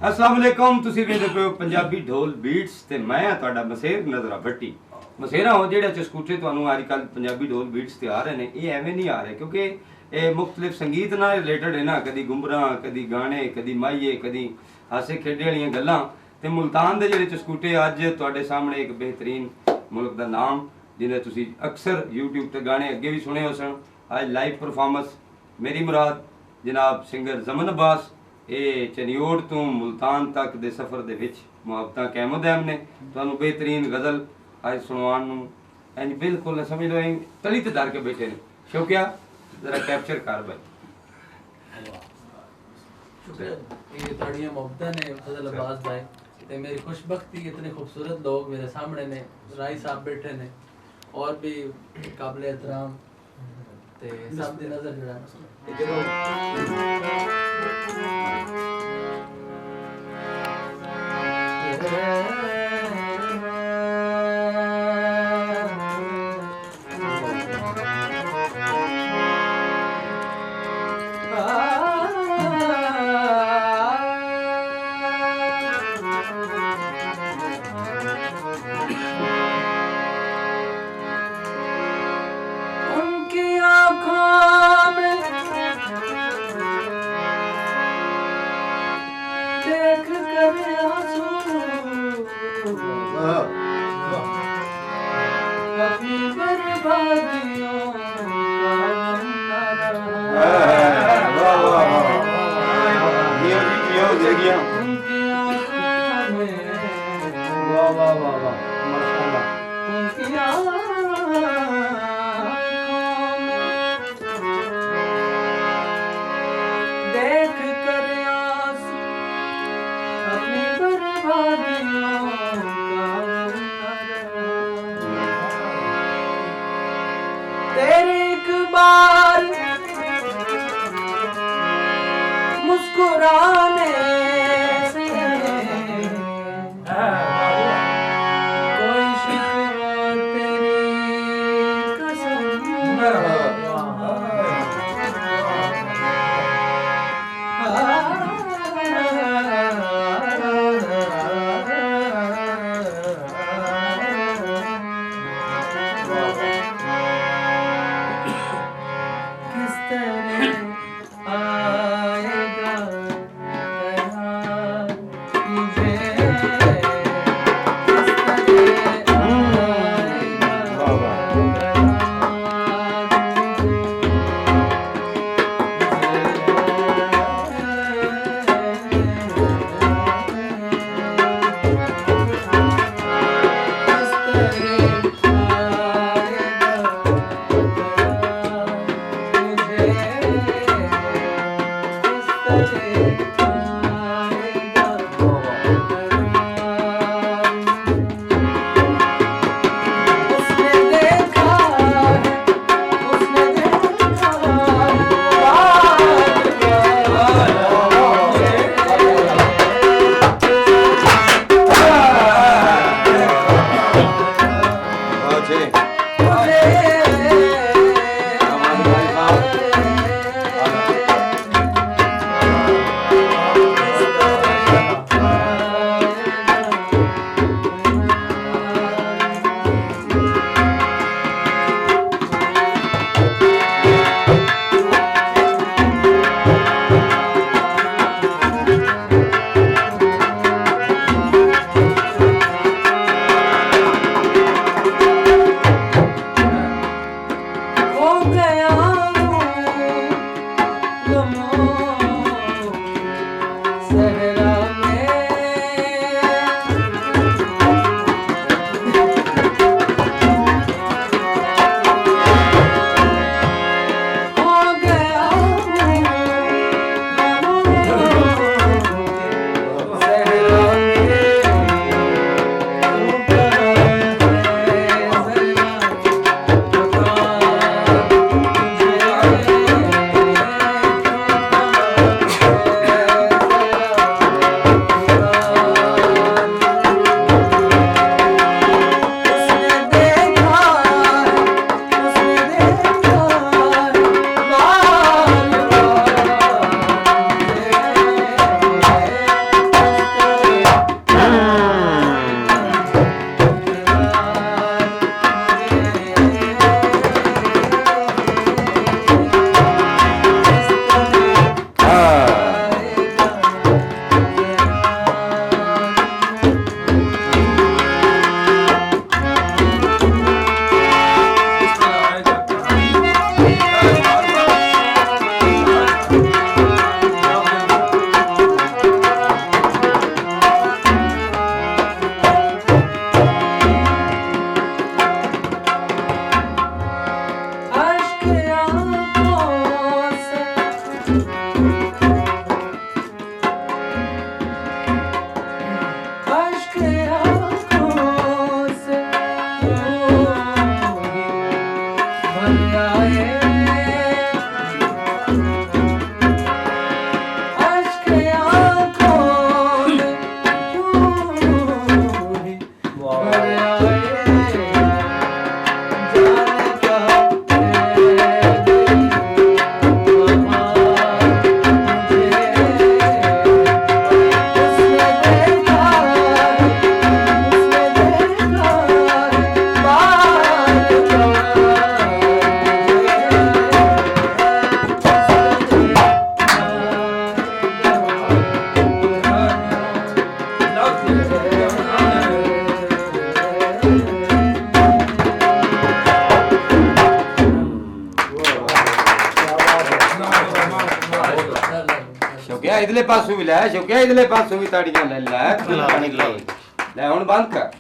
अस्सलाम वालेकुम तुसी वेंदे पे पंजाबी ढोल बीट्स ते मैं हां तुहाडा मसेर नजरा भट्टी मसेरा हो जेड़ा चस्कूटे तुहानू अजकल पंजाबी ढोल बीट्स ते आ रहे ने ये एवें नहीं आ रहे क्योंकि ये मुख्तलिफ संगीत नाल रिलेटेड है ना कदी गुमराह कदी गाने कदी माइये कदी हासे खेडे वालियां गल्लां ते मुल्तान दे जेड़े चस्कूटे अज तुहाडे सामने एक बेहतरीन मुल्क दा नाम जिन्हें तुसी अक्सर यूट्यूब ते गाने अगे भी सुने हो सन अज लाइव परफॉर्मेंस मेरी मुराद जनाब सिंगर जमन अब्बास ये चनियोड़ तो मुल्तान तक दे सफ़र दे विच मुहब्बतां कैमो दैम ने तुहानू बेहतरीन गज़ल अज सुनवाण नू इंज बिल्कुल समझ लो तली ते धर के बैठे ने शौकिया जरा कैप्चर कर भाई ये थोड़ी मोहब्बत ने फजल अब्बास भाई ते मेरी खुशबख्ती इतने खूबसूरत लोग मेरे सामने ने राई साहब बैठे ने और भी काबिल एहतराम ते सब दी नजर मुस्कुराने से कोई शिकवा तेरी कसम किस तरह आएगा ਸ਼ੌਕਿਆ ਇਧਰਲੇ ਪਾਸੋਂ ਵੀ ਲੈ ਸ਼ੌਕਿਆ ਇਧਰਲੇ ਪਾਸੋਂ ਵੀ ਤਾੜੀਆਂ ਲੈ ਲੈ ਪਾਣੀ ਲੈ ਹੁਣ ਬੰਦ ਕਰ